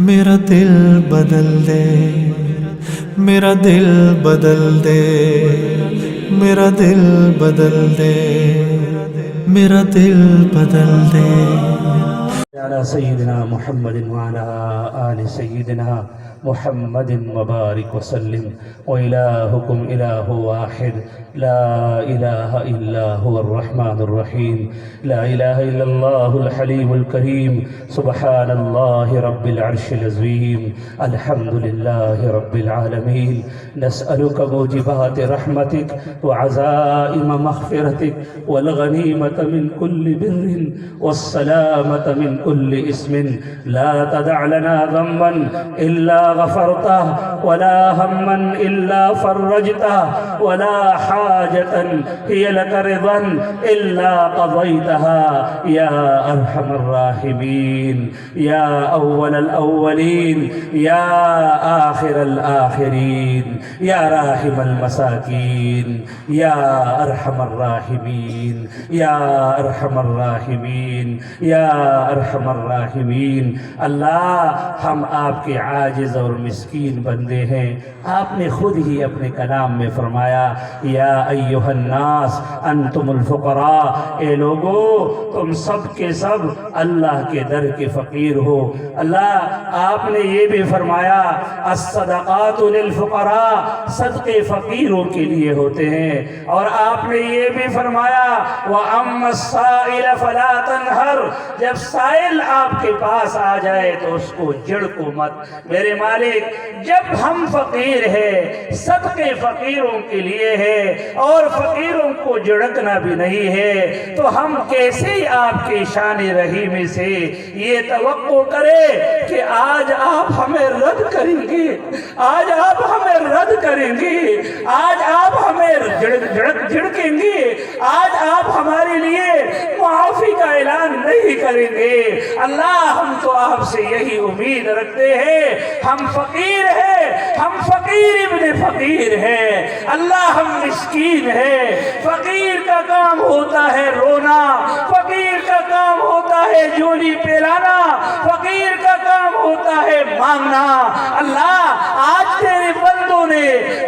میرا دل بدل دے، میرا دل بدل دے، میرا دل بدل دے، میرا دل بدل دے۔ على سيدنا محمد وعلى آل سيدنا محمد وبارك وسلم وإلهكم إله واحد لا إله إلا هو الرحمن الرحيم لا إله إلا الله الحليم الكريم سبحان الله رب العرش العظيم الحمد لله رب العالمين نسألك موجبات رحمتك وعزائم مغفرتك والغنيمة من كل بر والسلامة من كل اسم لا تدع لنا ذنبا إلا غفرته ولا هما إلا فرجته ولا حاجة هي لك رضا إلا قضيتها يا أرحم الراحمين يا أول الأولين يا آخر الآخرين يا راحم المساكين يا أرحم الراحمين يا أرحم الراحمين يا ارحم الراحمین۔ اللہ ہم آپ کے عاجز اور مسکین بندے ہیں۔ آپ نے خود ہی اپنے کلام میں فرمایا یا ایھا الناس انتم الفقراء، اے لوگو تم سب کے سب اللہ کے در کے فقیر ہو۔ اللہ آپ نے یہ بھی فرمایا الصدقات للفقراء، صدقے فقیروں کے لیے ہوتے ہیں، اور آپ نے یہ بھی فرمایا وَأَمَّا السَّائِلَ فَلَا تَنْهَرْ، جب سائل آپ کے پاس آ جائے تو اس کو جڑ کو مت۔ میرے مالک جب ہم فقیر ہیں، صدقے فقیروں کے لیے ہے اور فقیروں کو جھڑکنا بھی نہیں ہے، تو ہم کیسے آپ کے شان رحیمی سے یہ توقع کرے کہ آج آپ ہمیں رد کریں گے، آج آپ ہمیں رد کریں گے، آج آپ ہمیں جھڑکیں گے، آج آپ ہمارے لیے معافی کا اعلان نہیں کریں گے۔ اللہ ہم تو آپ سے یہی امید رکھتے ہیں، ہم فقیر ہیں، ہم فقیر ابن فقیر ہیں، اللہ ہم مسکین ہیں۔ فقیر کا کام ہوتا ہے رونا، فقیر کا کام ہوتا ہے جولی پلانا، فقیر کا کام ہوتا ہے مانگنا۔ اللہ آج تیرے بندوں نے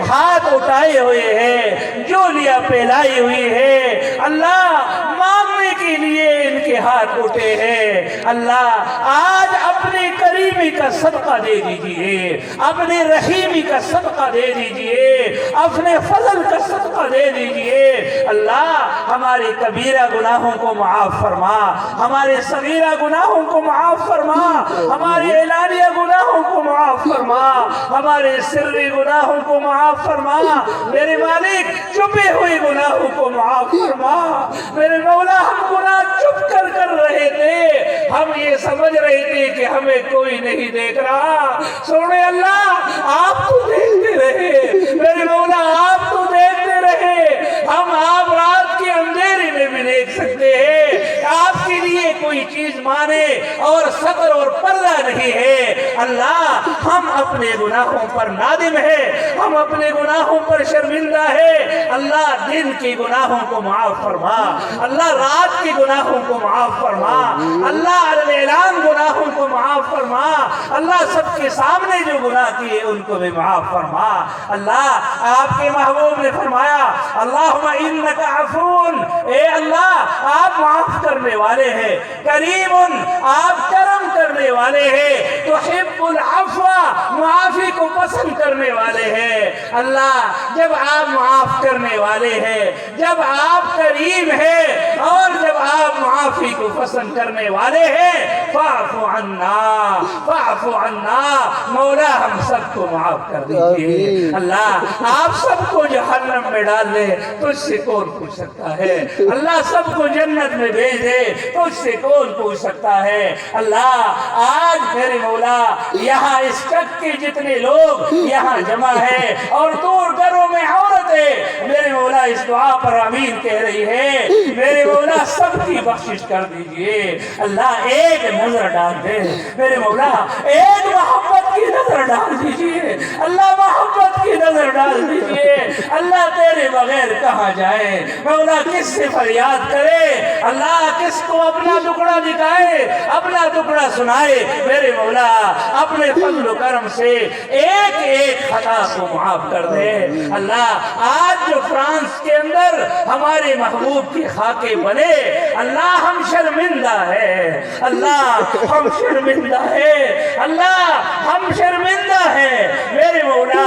ہاتھ اٹھائے ہوئے ہیں، جولیاں پھیلائی ہوئی ہے، اللہ مانگنے کے لیے ان کے ہاتھ اٹھے ہیں۔ اللہ آج اپنے کریمی کا صدقہ دے دیجئے، اپنے رحیمی کا صدقہ دے دیجئے، اپنے فضل کا صدقہ دے دیجئے۔ اللہ ہمارے کبیرہ گناہوں کو معاف فرما، ہمارے صغیرہ گناہوں کو معاف فرما، ہمارے اعلانیہ گناہوں کو معاف فرما، ہمارے سری گناہوں کو معاف فرما۔ میرے مالک چھپے ہوئے گناہوں کو معاف فرما۔ میرے مولا ہم گناہ چھپ کر رہے تھے، ہم یہ سمجھ رہے تھے کہ ہمیں کوئی نہیں دیکھ رہا۔ سونے اللہ آپ تو دیکھتے رہے، میرے مولا آپ تو دیکھتے رہے۔ ہم آپ رات کے اندھیرے میں بھی دیکھ سکتے ہیں، آپ کے لیے کوئی چیز مانے اور ستر اور پردہ نہیں ہے۔ اللہ ہم اپنے گناہوں پر نادم ہیں، ہم اپنے گناہوں پر شرمندہ ہیں۔ اللہ دن کے گناہوں کو معاف فرما، اللہ رات کے گناہوں کو معاف فرما، اللہ اعلان گناہوں کو معاف فرما، اللہ سب کے سامنے جو گناہ کیے ان کو بھی معاف فرما۔ اللہ آپ کے محبوب نے فرمایا اللہم انک عفون، اے اللہ آپ معاف کرنے والے ہیں، کریم آپ کرم کرنے والے ہیں، تحب العفو معافی کو پسند کرنے والے ہیں۔ اللہ جب آپ معاف کرنے والے ہیں، جب آپ کریم ہیں اور جب آپ معافی کو پسند کرنے والے ہیں، فاعف عنا فاعف عنا، مولا ہم سب کو معاف کر دیجئے۔ اللہ آپ سب کو جہنم میں ڈال دے تو اس سے کون پوچھ سکتا ہے؟ اللہ سب کو جنت میں بھیج دے تو اس سے کون پوچھ سکتا ہے؟ اللہ آج میرے مولا یہاں اس ٹک کے جتنے لوگ یہاں جمع ہیں اور دور گھروں میں عورتیں میرے مولا اس دعا پر آمین کہہ رہی ہے، میرے مولا سب کی بخشش کر دیجئے۔ اللہ ایک نظر ڈال دے میرے مولا، ایک محبت کی نظر ڈال دیجئے، اللہ محبت کی نظر ڈال دیجئے۔ اللہ تیرے بغیر کہاں جائے، مولا کس سے فریاد کرے، اللہ کس کو اپنا ٹکڑا دکھائے، اپنا ٹکڑا سنائے۔ میرے مولا اپنے فضل و کرم سے ایک ایک خطا کو معاف کر دے۔ اللہ آج جو فرانس کے اندر ہمارے محبوب کی خاکے بنے، اللہ ہم شرمندہ ہے، اللہ ہم شرمندہ ہے، اللہ ہم شرمندہ ہے، میرے مولا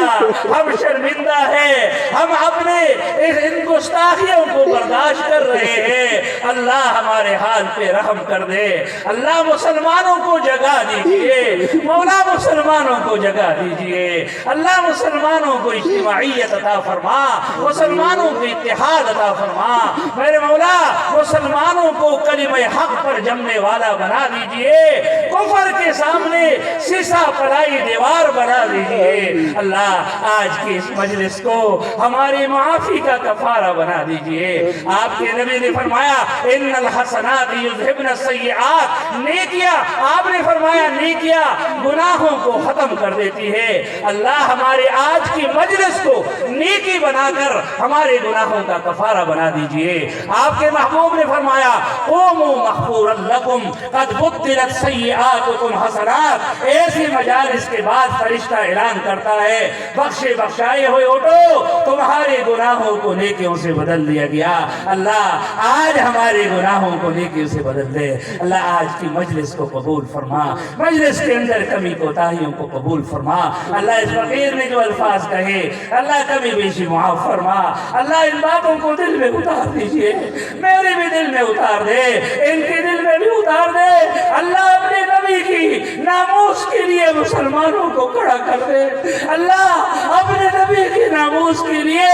ہم شرمندہ ہے، ہم اپنے ان گستاخیوں کو برداشت کر رہے ہیں۔ اللہ ہمارے حال پہ رحم کر دے، اللہ مسلمانوں کو جگہ دیجئے، مولا مسلمانوں کو جگہ دیجئے، اللہ مسلمانوں کو اجتماعیت عطا فرما، مسلمانوں کو اتحاد عطا فرما، میرے مولا مسلمانوں کو کلمہ حق پر جمنے والا بنا دیجئے، کفر کے سامنے سیسا پلائی دیوار بنا دیجئے۔ اللہ آج کی اس مجلس کو ہماری معافی کا کفارہ بنا دیجئے۔ آپ کے نبی نے فرمایا ان الحسنات یذہبن السیئات، نیکیاں آپ نے فرمایا نیکیاں گناہوں کو ختم کر دیتی ہے۔ اللہ ہمارے آج کی مجلس کو نیکی بنا کر ہمارے گناہوں کا کفارہ بنا دیجئے۔ آپ کے محبوب نے فرمایا قوموا مغفورا لکم قد بدلت سیئاتکم حسنات، ایسی مجالس کے بعد فرشتہ اعلان کرتا ہے بخشے بخشائے ہوئے اٹھو، تمہارے گناہوں کو نیکیوں سے بدل دیا گیا۔ اللہ آج ہمارے گناہوں کو نیکیوں سے بدل دے۔ اللہ آج کی مجلس کو قبول فرما، مجلس کے اندر کمی کوتاہیوں کو قبول فرما۔ اللہ اس فقیر نے جو الفاظ کہے اللہ کمی بیشی معاف فرما۔ اللہ ان باتوں کو دل میں اتار دیجئے، میرے بھی دل میں اتار دے، ان کے دل میں بھی اتار دے۔ اللہ اپنے نبی کی ناموس کے لیے مسلمانوں کو کھڑا کر دے، اللہ اپنے نبی کی ناموس کے لیے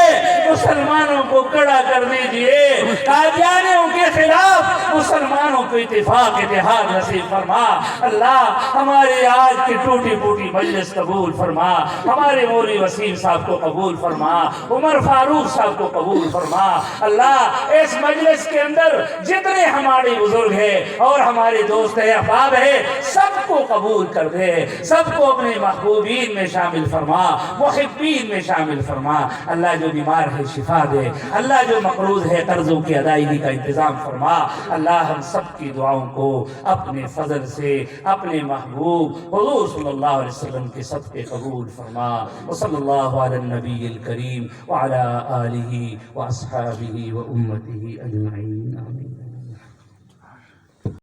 مسلمانوں کو کھڑا کر دیجئے۔ قادیانیوں کے خلاف مسلمانوں کو اتفاق اتحاد نصیب فرما۔ اللہ ہمارے آج کی ٹوٹی پھوٹی مجلس قبول فرما، ہمارے موری وسیم صاحب کو قبول فرما، عمر فاروق صاحب کو قبول فرما۔ اللہ اس مجلس کے اندر جتنے ہمارے بزرگ ہیں اور ہمارے دوست ہیں احباب ہیں، سب کو قبول کر دے، سب کو اپنے محبوبین میں شامل فرما، محبین میں شامل فرما۔ اللہ جو بیمار ہے شفا دے، اللہ جو مقروض ہے قرضوں کی ادائیگی کا انتظام فرما۔ اللہ ہم سب کی دعاؤں کو اپنے فضل سے اپنے محبوب حضور صلی اللہ علیہ وسلم کے صدقے قبول فرما۔ وصلی اللہ علی النبی الکریم وعلی آلہ واصحابہ وامتہ اجمعین، آمین۔